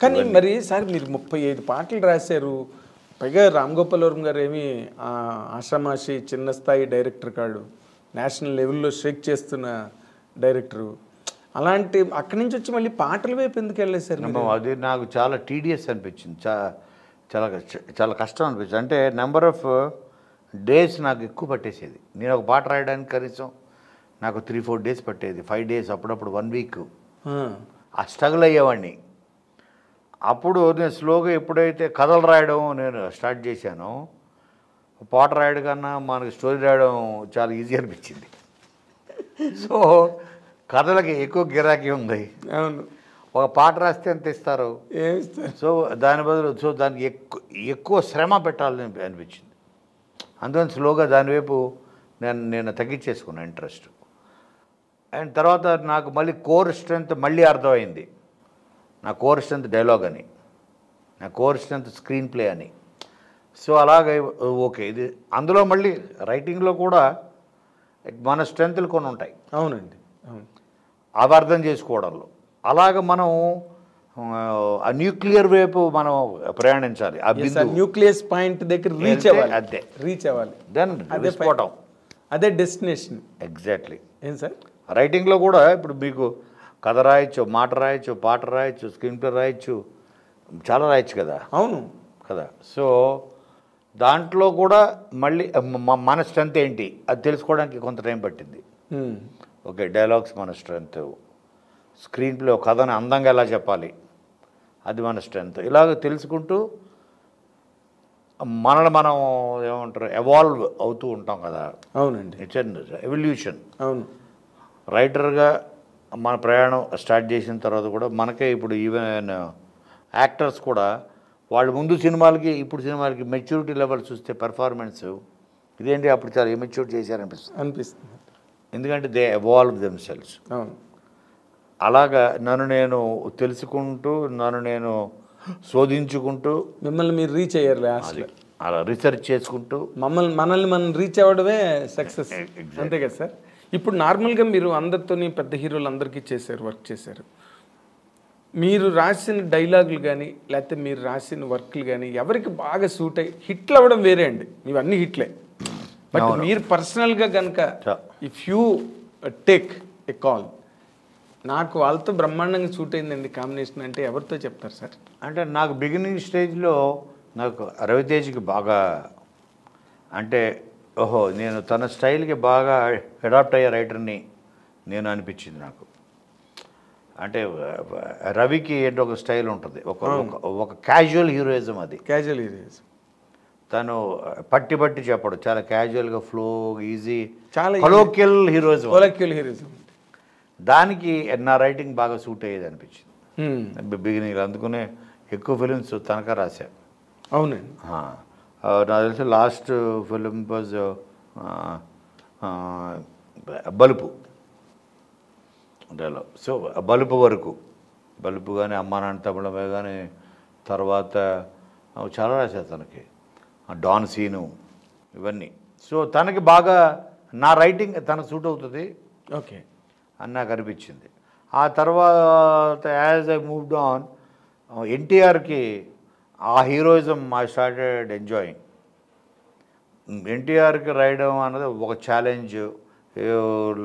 కానీ మరి సార్ మీరు 35 పాటలు రాశారు, పైగా రామ్ గోపాల్ వర్మ గారు ఏమి ఆషామాషి చిన్న స్థాయి డైరెక్టర్ కాడు, నేషనల్ లెవెల్లో షేక్ చేస్తున్న డైరెక్టరు. అలాంటి అక్కడి నుంచి వచ్చి మళ్ళీ పాటల వైపు ఎందుకు వెళ్ళలేదు సార్? అది నాకు చాలా టీడియస్ అనిపించింది, చాలా చాలా కష్టం అనిపించింది. అంటే నెంబర్ ఆఫ్ డేస్ నాకు ఎక్కువ పట్టేసేది. నేను ఒక పాట రాయడానికి కనీసం నాకు 3-4 డేస్ పట్టేది, 5 డేస్, అప్పుడప్పుడు 1 వీక్. ఆ స్ట్రగుల్ అయ్యేవాడిని. అప్పుడు నేను స్లోగా ఎప్పుడైతే కథలు రాయడం నేను స్టార్ట్ చేశానో, పాట రాయడం కన్నా మనకి స్టోరీ రాయడం చాలా ఈజీ అనిపించింది. సో కథలకి ఎక్కువ గిరాకీ ఉంది. అవును, ఒక పాట రాస్తే ఎంత ఇస్తారు? సో దాని బదులు దానికి ఎక్కువ శ్రమ పెట్టాలని అనిపించింది. అందుకని స్లోగా దానివైపు నేను తగ్గించేసుకున్నాను ఇంట్రెస్ట్. అండ్ తర్వాత నాకు మళ్ళీ కోర్ స్ట్రెంత్ మళ్ళీ అర్థమైంది. నా కోర్ స్ట్రెంత్ డైలాగ్ అని, నా కోర్ స్ట్రెంత్ స్క్రీన్ ప్లే అని. సో అలాగే ఓకే, ఇది అందులో మళ్ళీ రైటింగ్లో కూడా మన స్ట్రెంత్లు కొన్ని ఉంటాయి. అవునండి, అవును. అవి అర్థం చేసుకోవడంలో అలాగ మనం ఆ న్యూక్లియర్ వైపు మనం ప్రయాణించాలి. ఆ న్యూక్లియస్ పాయింట్ దగ్గర రీచ్ అవ్వాలి. అంతే, రీచ్ అవ్వాలి. దెన్ విస్ఫోటం, అదే డెస్టినేషన్. ఎగ్జాక్ట్లీ. ఏం సార్ రైటింగ్లో కూడా ఇప్పుడు మీకు కథ రాయొచ్చు, మాట రాయొచ్చు, పాట రాయొచ్చు, స్క్రీన్ ప్లే రాయొచ్చు, చాలా రాయొచ్చు కదా. అవును కదా. సో దాంట్లో కూడా మళ్ళీ మన స్ట్రెంత్ ఏంటి అది తెలుసుకోవడానికి కొంత టైం పట్టింది. ఓకే, డైలాగ్స్ మన స్ట్రెంత్, స్క్రీన్ ప్లే కథని అందంగా ఎలా చెప్పాలి అది మన స్ట్రెంత్. ఇలాగ తెలుసుకుంటూ మనల్ని మనం ఏమంటారు ఎవాల్వ్ అవుతూ ఉంటాం కదా. అవునండి, ఇట్స్ ఎన్ ఎవల్యూషన్. అవును. రైటర్గా మన ప్రయాణం స్టార్ట్ చేసిన తర్వాత కూడా మనకే ఇప్పుడు ఈవెన్ యాక్టర్స్ కూడా వాళ్ళు ముందు సినిమాలకి ఇప్పుడు సినిమాలకి మెచ్యూరిటీ లెవెల్ చూస్తే పెర్ఫార్మెన్స్ ఇదేంటి అప్పుడు చాలా ఇమెచ్యూర్ చేశారనిపిస్తుంది. ఎందుకంటే దే ఎవాల్వ్ దెమ్సెల్వ్స్. అవును. అలాగా నన్ను నేను తెలుసుకుంటూ, నన్ను నేను శోధించుకుంటూ, మిమ్మల్ని మీరు రీచ్ అయ్యారు లాస్ట్లో. అలా రీసెర్చ్ చేసుకుంటూ మనల్ని మనం రీచ్ అవ్వడమే సక్సెస్. అంతే కదా సార్. ఇప్పుడు నార్మల్గా మీరు అందరితోని పెద్ద హీరోలు అందరికీ వర్క్ చేశారు. మీరు రాసిన డైలాగులు కానీ లేకపోతే మీరు రాసిన వర్క్లు కానీ ఎవరికి బాగా సూట్ అయ్యి హిట్లు అవ్వడం వేరే అండి. ఇవన్నీ హిట్లే. బట్ మీరు పర్సనల్గా కనుక if you take a call, నాకు వాళ్ళతో బ్రహ్మాండంగా సూట్ అయిందండి కాంబినేషన్ అంటే ఎవరితో చెప్తారు సార్? అంటే నాకు బిగినింగ్ స్టేజ్లో నాకు రవితేజ్కి బాగా, అంటే ఓహో నేను తన స్టైల్కి బాగా అడాప్ట్ అయ్యే రైటర్ని నేను అనిపించింది నాకు. అంటే రవికి ఏంటో ఒక స్టైల్ ఉంటుంది, ఒక క్యాజువల్ హీరోయిజం. అది క్యాజువల్ హీరోయిజం. తను పట్టి పట్టి చెప్పడు, చాలా క్యాజువల్గా ఫ్లో, ఈజీ, చాలా కొలోక్యల్ హీరోయిజం. దానికి నా రైటింగ్ బాగా సూట్ అయ్యేది అనిపించింది బిగినింగ్. అందుకనే ఎక్కువ ఫిలిమ్స్ తనక రాశా. అవునండి. నాకు తెలిసి లాస్ట్ ఫిలిం వాజ్ బలుపు. సో బలుపు వరకు, బలుపు కానీ అమ్మా నాన్న తమిళమే కానీ తర్వాత చాలా రాశారు తనకి, డాన్ సీను, ఇవన్నీ. సో తనకి బాగా నా రైటింగ్ తనకు సూట్ అవుతుంది ఓకే అని నాకు అనిపించింది. ఆ తర్వాత యాజ్ ఐ మూవ్డ్ ఆన్, ఎన్టీఆర్కి ఆ హీరోయిజం ఐ స్టార్టెడ్ ఎంజాయింగ్. ఎన్టీఆర్కి రాయడం అన్నది ఒక ఛాలెంజ్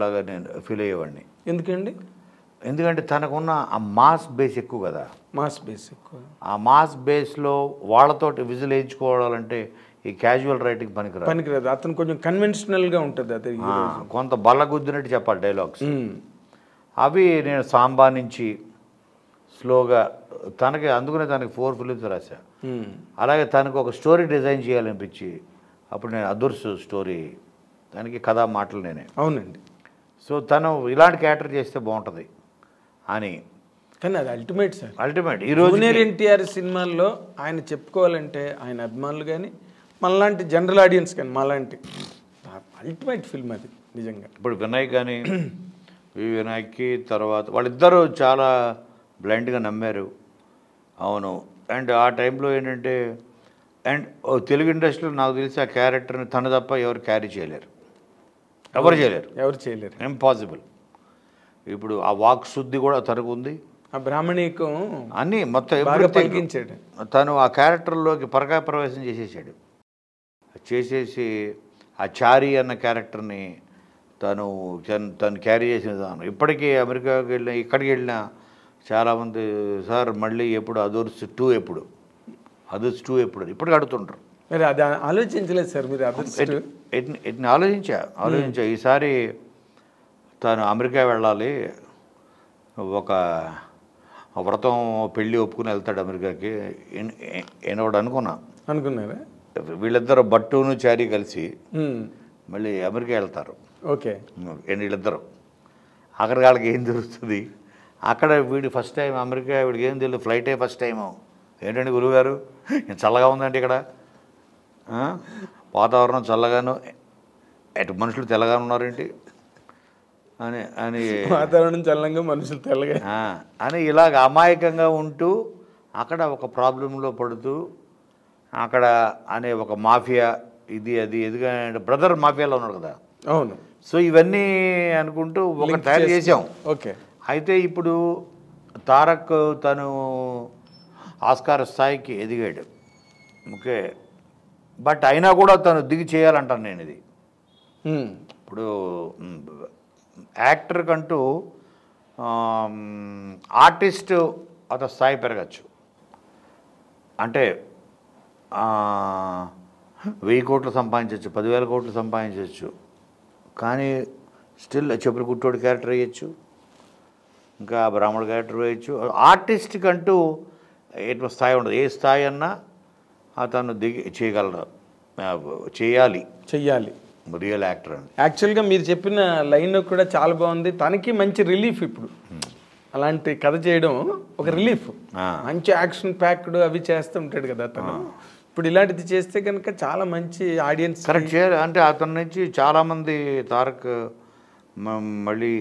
లాగా నేను ఫీల్ అయ్యేవాడిని. ఎందుకండి? ఎందుకంటే తనకున్న ఆ మాస్ బేస్ ఎక్కువ కదా. మాస్ బేస్ ఎక్కువ. ఆ మాస్ బేస్లో వాళ్ళతోటి విజిల్ వేయించుకోవాలంటే ఈ క్యాజువల్ రైటింగ్ పనికిరాదు. అతను కొంచెం కన్వెన్షనల్గా ఉంటుంది. అది కొంత బల్లగుద్దినట్టు చెప్పాలి డైలాగ్స్. అవి నేను సాంబా నుంచి స్లోగా తనకి, అందుకనే తనకి 4 ఫిలిమ్స్ రాశా. అలాగే తనకు ఒక స్టోరీ డిజైన్ చేయాలనిపించి అప్పుడు నేను అదుర్సు స్టోరీ, దానికి కథా మాటలు నేనే. అవునండి. సో తను ఇలాంటి క్యారెక్టర్ చేస్తే బాగుంటుంది అని. కానీ అది అల్టిమేట్ సార్, అల్టిమేట్. ఈరోజు జూనియర్ ఎన్టీఆర్ సినిమాల్లో ఆయన చెప్పుకోవాలంటే ఆయన అభిమానులు కానీ మనలాంటి జనరల్ ఆడియన్స్ కానీ మాలాంటి అల్టిమేట్ ఫిల్మ్ అది నిజంగా. ఇప్పుడు వినాయక్ కానీ వినాయక్కి తర్వాత వాళ్ళిద్దరూ చాలా బ్లైండ్గా నమ్మారు. అవును. అండ్ ఆ టైంలో ఏంటంటే, అండ్ తెలుగు ఇండస్ట్రీలో నాకు తెలిసి ఆ క్యారెక్టర్ని తను తప్ప ఎవరు క్యారీ చేయలేరు, ఎవరు చేయలేరు. ఇంపాసిబుల్. ఇప్పుడు ఆ వాక్ శుద్ధి కూడా తనకు ఉంది, ఆ బ్రాహ్మణీకం అన్నీ మొత్తం బాగా everything. పలికించాడు. తను ఆ క్యారెక్టర్లోకి పరకాయ ప్రవేశం చేసేసాడు. చేసేసి ఆ చారీ అన్న క్యారెక్టర్ని తను క్యారీ చేసిన విధానం ఇప్పటికీ అమెరికాకి వెళ్ళినా ఇక్కడికి వెళ్ళినా చాలామంది సార్ మళ్ళీ ఎప్పుడు అదర్స్ 2 ఎప్పుడు ఇప్పటికి అడుగుతుంటారు. మరి అది ఆలోచించలేదు సార్ మీరు అదర్స్ ఎట్ని ఆలోచించా ఈసారి తను అమెరికా వెళ్ళాలి, ఒక వ్రతం పెళ్ళి ఒప్పుకుని వెళ్తాడు అమెరికాకి ఒకటి అనుకున్నారా? వీళ్ళిద్దరు బట్టును చారీ కలిసి మళ్ళీ అమెరికా వెళ్తారు. ఓకే. వీళ్ళిద్దరు అక్కడికి వాళ్ళకి ఏం తెలుస్తుంది, అక్కడ వీడు ఫస్ట్ టైం అమెరికా, వీడికి ఏం తెలియదు, ఫ్లైటే ఫస్ట్ టైము. ఏంటండి గురువుగారు చల్లగా ఉందండి ఇక్కడ, వాతావరణం చల్లగాను, ఎటు మనుషులు తెల్లగానే ఉన్నారేంటి అని వాతావరణం చల్లంగా మనుషులు తెల్లగా అని ఇలాగ అమాయకంగా ఉంటూ అక్కడ ఒక ప్రాబ్లంలో పడుతూ అక్కడ అనే ఒక మాఫియా ఎదిగా బ్రదర్ మాఫియాలో ఉన్నాడు కదా. అవును. సో ఇవన్నీ అనుకుంటూ ఒక తయారు చేసాం. ఓకే. అయితే ఇప్పుడు తారక్ తను ఆస్కార్ స్థాయికి ఎదిగాడు. ఓకే. బట్ అయినా కూడా తను దిగి చేయాలంటాను నేను. ఇది ఇప్పుడు యాక్టర్ కంటూ ఆర్టిస్ట్ అతని స్థాయి పెరగచ్చు. అంటే 1000 కోట్లు సంపాదించవచ్చు, 10,000 కోట్లు సంపాదించవచ్చు, కానీ స్టిల్ చెప్పులు కుట్టోడు క్యారెక్టర్ వేయచ్చు, ఇంకా బ్రాహ్మణుడు క్యారెక్టర్ వేయచ్చు. ఆర్టిస్ట్ కంటూ ఎటు స్థాయి ఉండదు. ఏ స్థాయి అన్నా అతను దిగి చేయగలరు, చెయ్యాలి రియల్ యాక్టర్ అని. యాక్చువల్గా మీరు చెప్పిన లైన్ కూడా చాలా బాగుంది. తనకి మంచి రిలీఫ్ ఇప్పుడు అలాంటి కథ చేయడం ఒక రిలీఫ్. మంచి యాక్షన్ ప్యాక్డ్ అవి చేస్తుంటాడు కదా అతను. ఇప్పుడు ఇలాంటిది చేస్తే కనుక చాలా మంచి ఆడియన్స్ కరెక్ట్ చేయాలి. అంటే అతని నుంచి చాలామంది తారక్ మళ్ళీ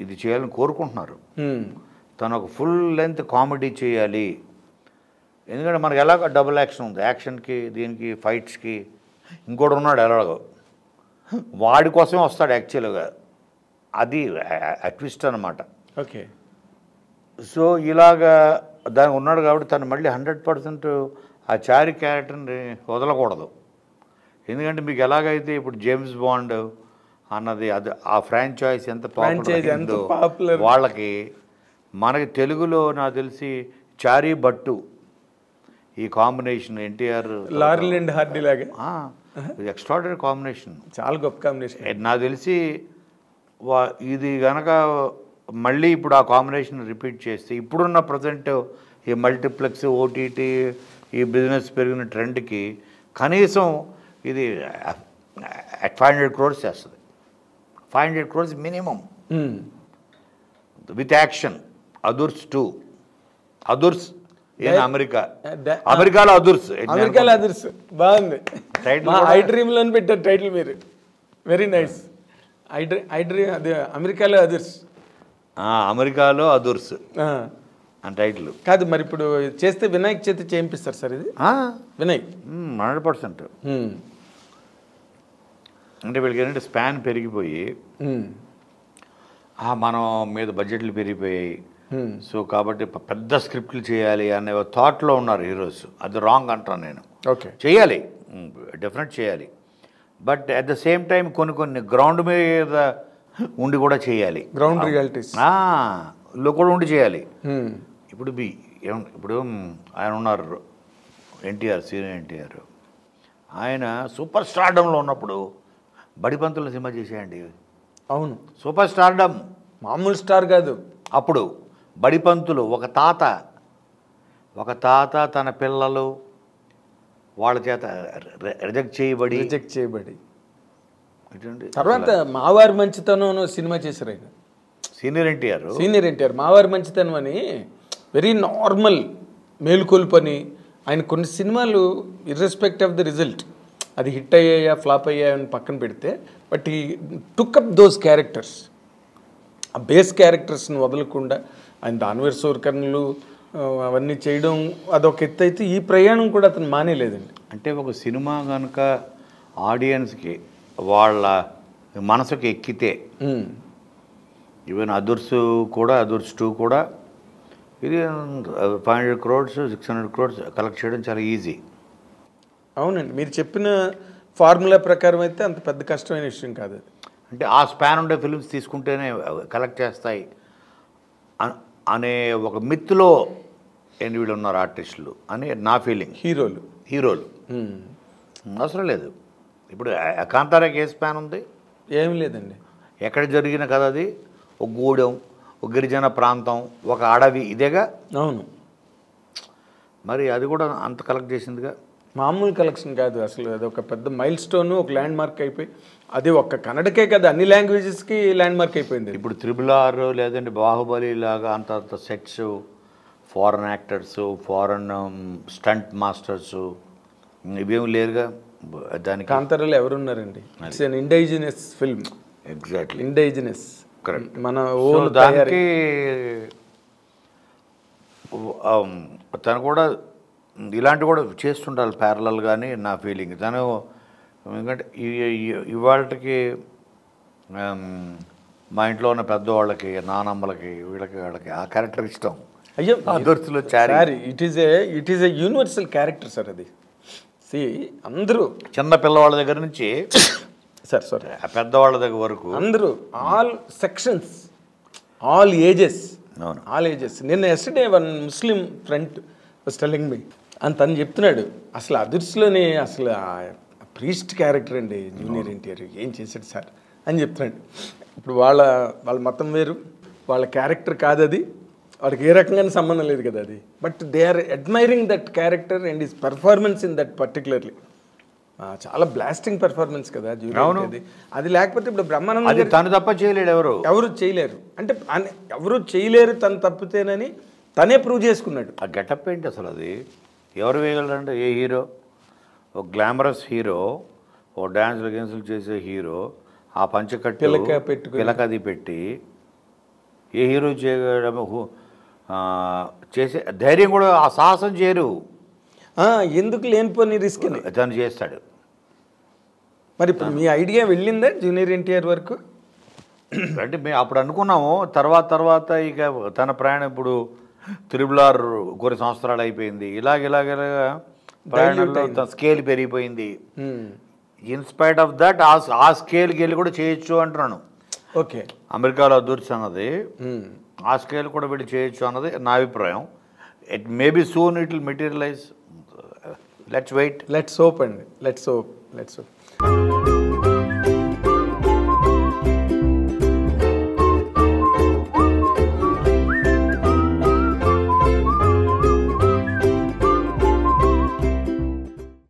ఇది చేయాలని కోరుకుంటున్నారు. తను ఒక ఫుల్ లెంత్ కామెడీ చేయాలి. ఎందుకంటే మనకు ఎలాగో డబుల్ యాక్షన్ ఉంది, యాక్షన్కి దీనికి ఫైట్స్కి. ఇంకోటి ఉన్నాడు ఎలాగో, వాడి కోసమే వస్తాడు యాక్చువల్గా, అది ట్విస్ట్ అనమాట. ఓకే. సో ఇలాగా దానికి ఉన్నాడు కాబట్టి తను మళ్ళీ 100% ఆ చారి క్యారెక్టర్ని వదలకూడదు. ఎందుకంటే మీకు ఎలాగైతే ఇప్పుడు జేమ్స్ బాండ్ అన్నది అది ఆ ఫ్రాంచైజ్ ఎంత పాపులర్ వాళ్ళకి, మనకి తెలుగులో నాకు తెలిసి చారీ బట్టు ఈ combination NTR Laurel and Hardy లాగా ఎక్స్ట్రాడినరీ కాంబినేషన్, చాలా గొప్ప కాంబినేషన్. నాకు తెలిసి ఇది కనుక మళ్ళీ ఇప్పుడు ఆ కాంబినేషన్ రిపీట్ చేస్తే ఇప్పుడున్న ప్రజెంట్ ఈ మల్టీప్లెక్స్ ఓటీటీ ఈ బిజినెస్ పెరిగిన ట్రెండ్కి కనీసం ఇది 500 crores చేస్తుంది. 500 crores మినిమం విత్ యాక్షన్. అదుర్స్ 2 అదుర్స్ అమెరికాలో అదుర్స్ బాగుంది. ఐ డ్రీమ్ లో పెట్టారు టైటిల్ మీరు. Very nice. ఐ డ్రీమ్ అదే అమెరికాలో అదుర్స్ అని టైటిల్ కాదు. మరి ఇప్పుడు చేస్తే వినాయక్ చేతి చేయిస్తారు సార్ ఇది. వినాయక్ 100%. అంటే వీళ్ళకి ఏంటంటే స్పాన్ పెరిగిపోయి మనం మీద బడ్జెట్లు పెరిగిపోయాయి. సో కాబట్టి పెద్ద స్క్రిప్ట్లు చేయాలి అనే థాట్లో ఉన్నారు హీరోస్. అది రాంగ్ అంటాను నేను. ఓకే, చేయాలి, డెఫినెట్ చేయాలి. But at the same time కొన్ని గ్రౌండ్ మీద ఉండి కూడా చేయాలి. గ్రౌండ్ రియాలిటీస్ లో కూడా ఉండి చేయాలి. ఇప్పుడు ఆయన ఉన్నారు ఎన్టీఆర్, సీనియర్ ఎన్టీఆర్. ఆయన సూపర్ స్టార్డంలో ఉన్నప్పుడు బడిపంతుల సినిమా చేసేయండి. అవును, సూపర్ స్టార్డమ్, మామూలు స్టార్ కాదు. అప్పుడు బడిపంతులు ఒక తాత తన పిల్లలు వాళ్ళ చేత రిజెక్ట్ చేయబడి తర్వాత మావారి మంచితనం సినిమా చేశారు ఆయన. సీనియర్ ఎన్టీఆర్ మావారి మంచితనం అని వెరీ నార్మల్ మేలుకొల్పని. ఆయన కొన్ని సినిమాలు ఇర్రెస్పెక్ట్ ఆఫ్ ద రిజల్ట్ అది హిట్ అయ్యాయా ఫ్లాప్ అయ్యాయని పక్కన పెడితే, బట్ ఈ టుక్ అప్ దోస్ క్యారెక్టర్స్, ఆ బేస్ క్యారెక్టర్స్ని వదలకుండా ఆయన దానవీర్ సూర్కర్ణులు అవన్నీ చేయడం అదొక ఎత్తు అయితే, ఈ ప్రయాణం కూడా అతను మానేలేదండి. అంటే ఒక సినిమా కనుక ఆడియన్స్కి వాళ్ళ మనసుకి ఎక్కితే, ఈవెన్ అదుర్స్ 2 కూడా ఇది 500 crores 600 crores కలెక్ట్ చేయడం చాలా ఈజీ. అవునండి, మీరు చెప్పిన ఫార్ములా ప్రకారం అయితే అంత పెద్ద కష్టమైన విషయం కాదు అది. అంటే ఆ స్పాన్ ఉండే ఫిల్మ్స్ తీసుకుంటేనే కలెక్ట్ చేస్తాయి అనే ఒక మిత్తులో వీళ్ళు ఉన్నారు ఆర్టిస్టులు అని నా ఫీలింగ్. హీరోలు అవసరం లేదు. ఇప్పుడు కాంతారాకి ఏ స్పాన్ ఉంది? ఏమి లేదండి. ఎక్కడ జరిగిన కదా అది? ఒక గూడెం, ఒక గిరిజన ప్రాంతం, ఒక అడవి, ఇదేగా. అవును, మరి అది కూడా అంత కలెక్ట్ చేసిందిగా. మామూలు కలెక్షన్ కాదు అసలు, అది ఒక పెద్ద మైల్ స్టోన్, ఒక ల్యాండ్ మార్క్ అయిపోయి, అది ఒక్క కన్నడకే కదా అన్ని లాంగ్వేజెస్కి ల్యాండ్ మార్క్ అయిపోయింది. ఇప్పుడు RRR లేదంటే బాహుబలి లాగా అంత sets, foreign actors, foreign stunt masters ఇవేమి లేరుగా దానికి. కాంతారాలో ఎవరున్నారండి? It's an indigenous film. Exactly, indigenous. Correct. మన ఓన్ దానికి తను కూడా ఇలాంటి కూడా చేస్తుండాలి ప్యారలల్ కానీ నా ఫీలింగ్. తను ఎందుకంటే ఇవాళకి మా ఇంట్లో ఉన్న పెద్దవాళ్ళకి, నానమ్మలకి, వాళ్ళకి ఆ క్యారెక్టర్ ఇష్టం. అయ్యో, అదర్స్లో it is a universal character sir అది. అందరూ చిన్న పిల్లవాళ్ళ దగ్గర నుంచి సారీ పెద్దవాళ్ళ దగ్గర వరకు అందరూ, ఆల్ సెక్షన్స్, ఆల్ ఏజెస్. అవును, ఆల్ ఏజెస్. నిన్న yesterday one Muslim friend was telling me, అని తను చెప్తున్నాడు అసలు అదుర్స్లోనే అసలు ప్రీస్ట్ క్యారెక్టర్ అండి జూనియర్ ఎన్టీఆర్, ఏం చేశాడు సార్ అని చెప్తున్నాడు. ఇప్పుడు వాళ్ళ మతం వేరు, వాళ్ళ క్యారెక్టర్ కాదు అది, వాళ్ళకి ఏ రకంగానే సంబంధం లేదు కదా అది. But they are admiring that character and his performance in that particularly. చాలా బ్లాస్టింగ్ పర్ఫార్మెన్స్ కదా జూనియర్. అది లేకపోతే ఇప్పుడు బ్రహ్మానందం తను తప్ప చేయలేడు, ఎవరు చేయలేరు. అంటే ఎవరు చేయలేరు తను తప్పితేనని తనే ప్రూవ్ చేసుకున్నాడు. ఆ గెటప్ ఏంటి అసలు? అది ఎవరు వేయగలరంటే ఏ హీరో? ఒక గ్లామరస్ హీరో, ఓ డ్యాన్సులు గెన్సులు చేసే హీరో, ఆ పంచకట్టు పిలకది పెట్టి ఏ హీరో చేయడం చేసే ధైర్యం కూడా, ఆ సాహసం చేయరు. ఎందుకు లేనిపోని రిస్క్ తను చేస్తాడు. మరి ఇప్పుడు మీ ఐడియా వెళ్ళిందా జూనియర్ ఎన్టీఆర్ వరకు? అంటే మేము అప్పుడు అనుకున్నాము. తర్వాత ఇక తన ప్రయాణం ఇప్పుడు RRR కొన్ని సంవత్సరాలు అయిపోయింది. ఇలాగ ప్రయాణంలో స్కేల్ పెరిగిపోయింది. ఇన్స్పైట్ ఆఫ్ దట్ ఆ స్కేల్కి వెళ్ళి కూడా చేయొచ్చు అంటున్నాను. ఓకే, అమెరికాలో అదూర్స్ అన్నది ఆ స్కేల్ కూడా వీళ్ళు చేయొచ్చు అన్నది నా అభిప్రాయం. It maybe soon it will materialise. Let's wait, let's hope అండి, లెట్స్ హోప్.